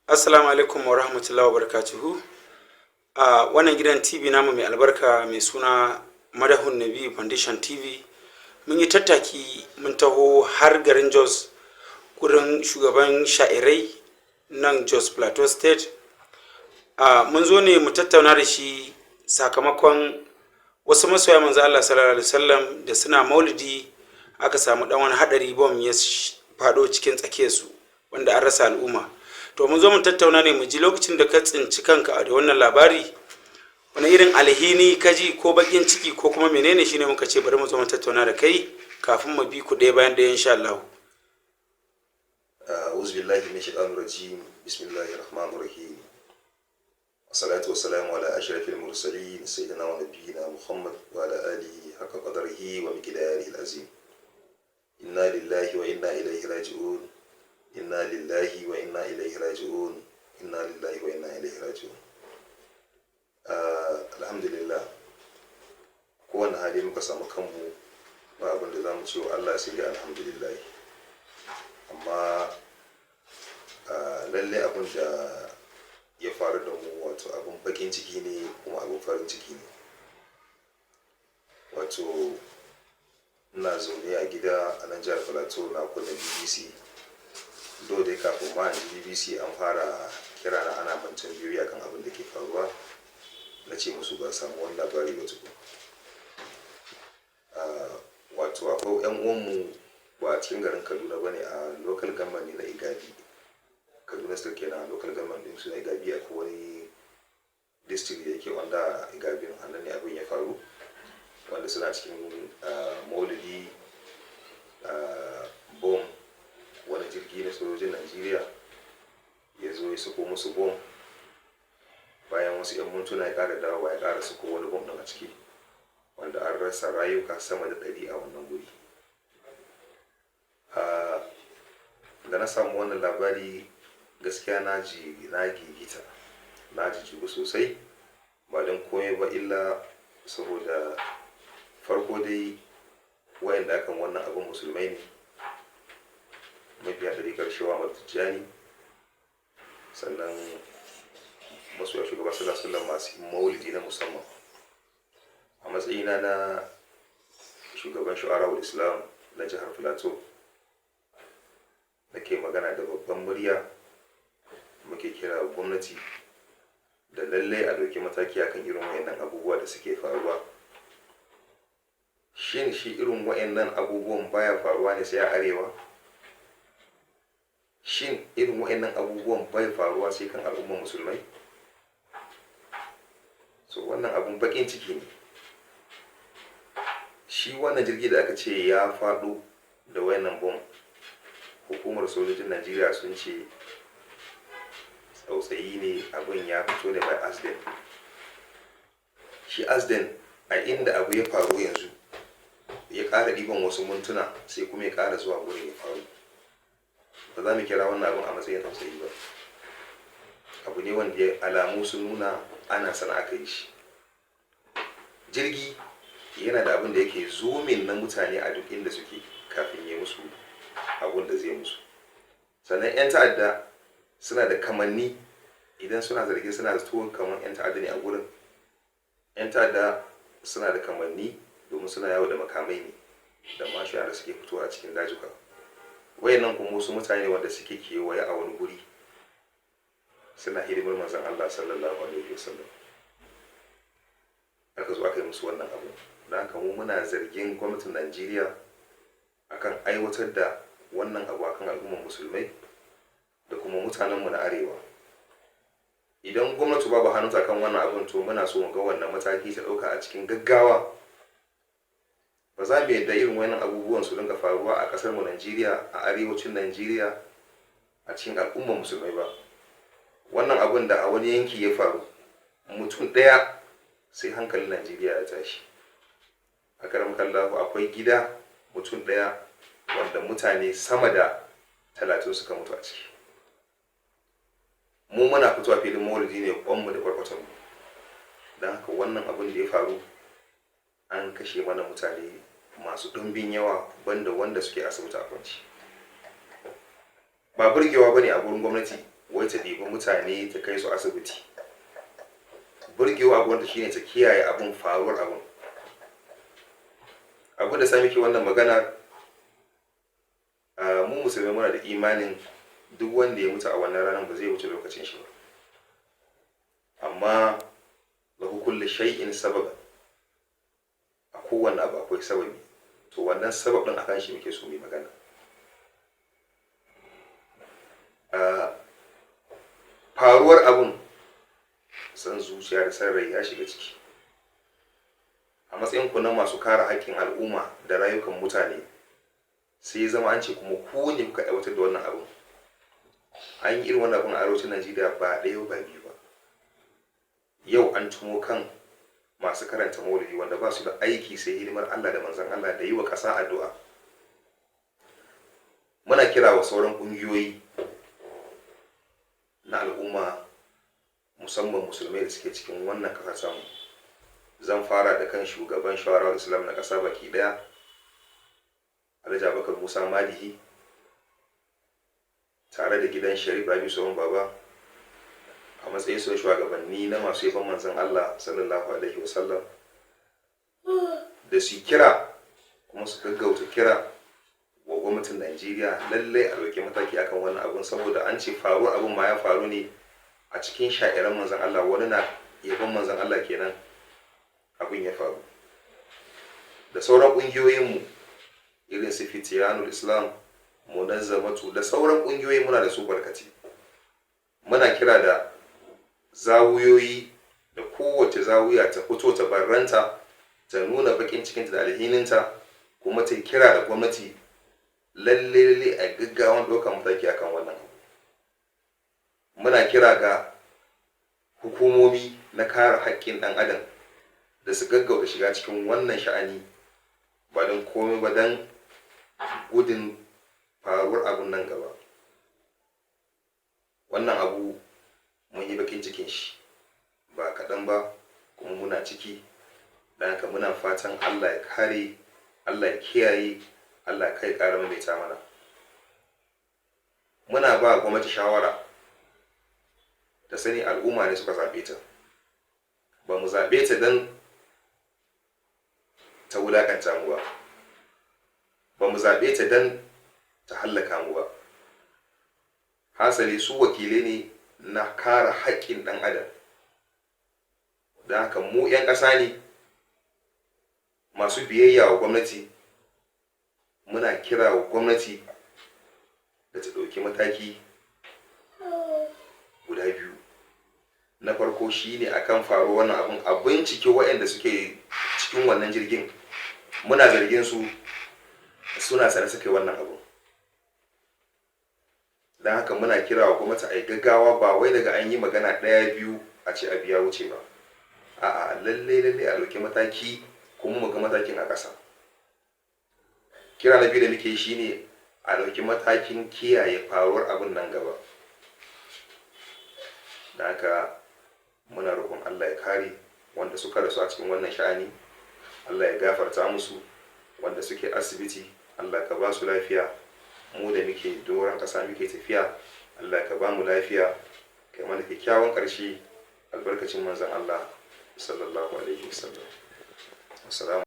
Assalamu alaikum wa rahmatullahi wa barakatuhu. A wannan gidan TV namu mai albarka mai suna Madahun Nabi Foundation TV mun yi tattaki mun taho har garin Jos gurin shugaban sha'irai nan Jos Plateau State. Mun zo ne mu tattauna da shi sakamakon wasu masoya manzo Allah sallallahu alaihi wasallam da suna maulidi aka samu dan wani hadari bom ya fado cikin tsakiyarsu wanda an rasa al'umma. To mun zo mu tattauna ne mu ji lokacin da ka tsinci kanka da wannan labari wani irin alhini ka ji ko bakin ciki ko kuma menene shine muka ce bari mu zo mu tattauna da kai kafin mu bi ku ɗaya bayan ɗaya insha Allah. أعوذ بالله من الشيطان الرجيم بسم الله الرحمن الرحيم والصلاة والسلام على أشرف المرسلين سيدنا ونبينا محمد وعلى آله حق قدره ومقداره العظيم إنا لله وإنا إليه راجعون إنا لله وإنا إليه راجعون إنا لله وإنا إليه راجعون الحمد لله kowane hali muka samu kanmu ba abin da zamu ce wa Allah sai dai alhamdulillah. Amma lalle abin da ya faru da mu wato abin bakin ciki ne kuma abin farin ciki ne. Wato ina zaune a gida a nan jihar Plateau na kunna BBC. Do dai kafin ma ji BBC an fara kira na ana mantan biyu akan abin da ke faruwa, na ce musu ba samu wani labari ba tukun. Wato akwai 'yan uwanmu ba a cikin garin Kaduna bane, a local government na Igabi, Kaduna State kenan. Local government din su na Igabi akwai wani district da yake wanda Igabi a nan ne abin ya faru, wanda suna cikin maulidi bom, wani jirgi na sojojin Najeriya ya zo ya sako musu bom. Bayan wasu 'yan mintuna ya ƙara dawowa ya ƙara sako wani bom ɗin a ciki, wanda an rasa rayuka sama da 100 a wannan guri. Da na samu wannan labari gaskiya na gigita, na jijigu sosai, ba don komai ba illa saboda farko dai wayanda akan wannan abin musulmai ne, mabiya ɗariƙar Shehu Ahmad Tijjani, sannan masoya shugaba sallallahu alaihi wasallam masu maulidi na musamman. A matsayina na shugaban shu'ara'ul Islam na jihar Plateau, nake magana da babban murya, muke kira gwamnati da lallai a ɗauki mataki akan irin wayannan abubuwa da suke faruwa. Shin shi irin wayannan abubuwan baya faruwa ne sai a arewa? Shin irin wayannan abubuwan bai faruwa sai kan al'ummar musulmai? So wannan abun bakin ciki ne. Shi wannan jirgi da aka ce ya faɗo da wayannan bom, hukumar sojojin Najeriya sun ce tsautsayi ne, abin ya fito ne by accident. Shi accident a inda abu ya faru yanzu ya ƙara ɗiban wasu mintuna sai kuma ya ƙara zuwa wurin ya faru. Ba za mu kira wannan abin a matsayin tsautsayi ba. Abu ne wanda ya alamu sun nuna ana sana aka yi shi. Jirgi yana da abin da yake zoomin na mutane a duk inda suke kafin ya musu abin da zai musu. Sannan 'yan ta'adda suna da kamanni, idan suna zargi suna da tuwon kamar 'yan ta'adda ne a gurin. 'Yan ta'adda suna da kamanni domin suna yawo da makamai ne da mashina da suke fitowa a cikin dajuka. Wayannan kuma wasu mutane wanda suke kewaye a wani guri suna hidimar manzon Allah sallallahu alaihi wasallam. Aka zo aka yi musu wannan abu. Da haka mu muna zargin gwamnatin Najeriya akan aiwatar da wannan abu akan al'ummar musulmai da kuma mutanenmu na arewa. Idan gwamnati babu hannunta kan wannan abun, to muna so mu ga wannan mataki ta ɗauka a cikin gaggawa. Ba za mu yadda irin wannan abubuwan su dinga faruwa a ƙasar mu Najeriya, a arewacin Najeriya, a cikin al'ummar musulmai ba. Wannan abun da a wani yanki ya faru, mutum ɗaya sai hankalin Najeriya ya tashi. A karam kallahu akwai gida mutum ɗaya wanda mutane sama da 30 suka mutu a ciki. Mu muna fitowa filin maulidi ne kwanmu da kwarkwatanmu. Don haka wannan abin da ya faru, an kashe mana mutane masu ɗumbin yawa banda wanda suke asibiti a kwanci. Ba burgewa bane a gurin gwamnati wai ta ɗiba mutane ta kai su asibiti. Burgewa abuwanta shine ta kiyaye abun faruwar abun. Abu da sami ke wannan magana, mu musulmai muna da imanin duk wanda ya mutu a wannan ranar ba zai wuce lokacin shi ba, amma lahu kulli shay'in sababa, a kowanne abu akwai sababi, to wannan sababin akan shi muke so mu magana. Faruwar abun san zuciya da san rai ya shiga ciki. A matsayin ku na masu kare haƙƙin al'umma da rayukan mutane, sai ya zama an ce kuma ku ne kuka aiwatar da wannan abun. An yi irin wannan abun a arewacin Najeriya ba ɗaya ba biyu ba. Yau an tumo kan masu karanta maulidi wanda ba su da aiki sai hidimar Allah da manzon Allah da yi wa ƙasa addu'a. Muna kira wa sauran ƙungiyoyi na al'umma, musamman musulmai da suke cikin wannan ƙasa samu. Zan fara da kan shugaban shawarar Islam na ƙasa baki ɗaya, Alhaji Abubakar Musa Madihi, tare da gidan Sharif Rabi Tsohon Baba, a matsayin su shugabanni na masu yaban manzon Allah sallallahu alaihi wasallam, da su kira kuma su gaggauta kira wa gwamnatin Najeriya lallai a ɗauki mataki akan wannan abun, saboda an ce faruwar abun ma ya faru ne a cikin sha'iran manzon Allah, wani na yaban manzon Allah kenan abin ya faru. Da sauran ƙungiyoyinmu irin su Fitiyanul Islam, Munazzamatu da sauran ƙungiyoyi muna da su barkati. Muna kira da zawuyoyi da kowace zawuya ta fito ta barranta, ta nuna bakin cikinta da alhininta, kuma ta kira da gwamnati lalle a gaggawan ɗaukar mataki akan wannan abu. Muna kira ga hukumomi na kare haƙƙin ɗan adam da su gaggauta shiga cikin wannan sha'ani, ba don komai ba don gudun faruwar abun nan gaba. Wannan abu mun yi bakin cikin shi ba kaɗan ba, kuma muna ciki, don haka muna fatan Allah ya kare, Allah ya kiyaye, Allah kai ƙara maimaita mana. Muna ba gwamnati shawara ta sani al'umma ne suka zaɓe ta, ba mu zaɓe ta don ta wulaƙanta mu ba, ba mu zaɓe ta don ta hallaka mu ba. Hasali su wakilai ne na kare haƙƙin ɗan adam, don haka mu 'yan ƙasa ne masu biyayya wa gwamnati. Muna kira wa gwamnati da ta ɗauki mataki guda biyu. Na farko shine akan faruwar wannan abun, a bincike waɗanda suke cikin wannan jirgin, muna zargin su suna sane suke wannan abu. Don haka muna kira wa gwamnati a yi gaggawa, ba wai daga an yi magana ɗaya biyu a ce a biya wuce ba. A'a, lalle a ɗauki mataki, kuma mu ga matakin a ƙasa. Kira na biyu da muke shi ne a ɗauki matakin kiyaye faruwar abin nan gaba. Da haka muna roƙon Allah ya kare wanda suka rasu a cikin wannan sha'ani, Allah ya gafarta musu. Wanda suke asibiti, Allah ka ba su lafiya. Mu da muke doron ƙasa muke tafiya, Allah ka ba mu lafiya, kai mana kyakkyawan ƙarshe albarkacin manzon Allah sallallahu alaihi wasallam. Assalamu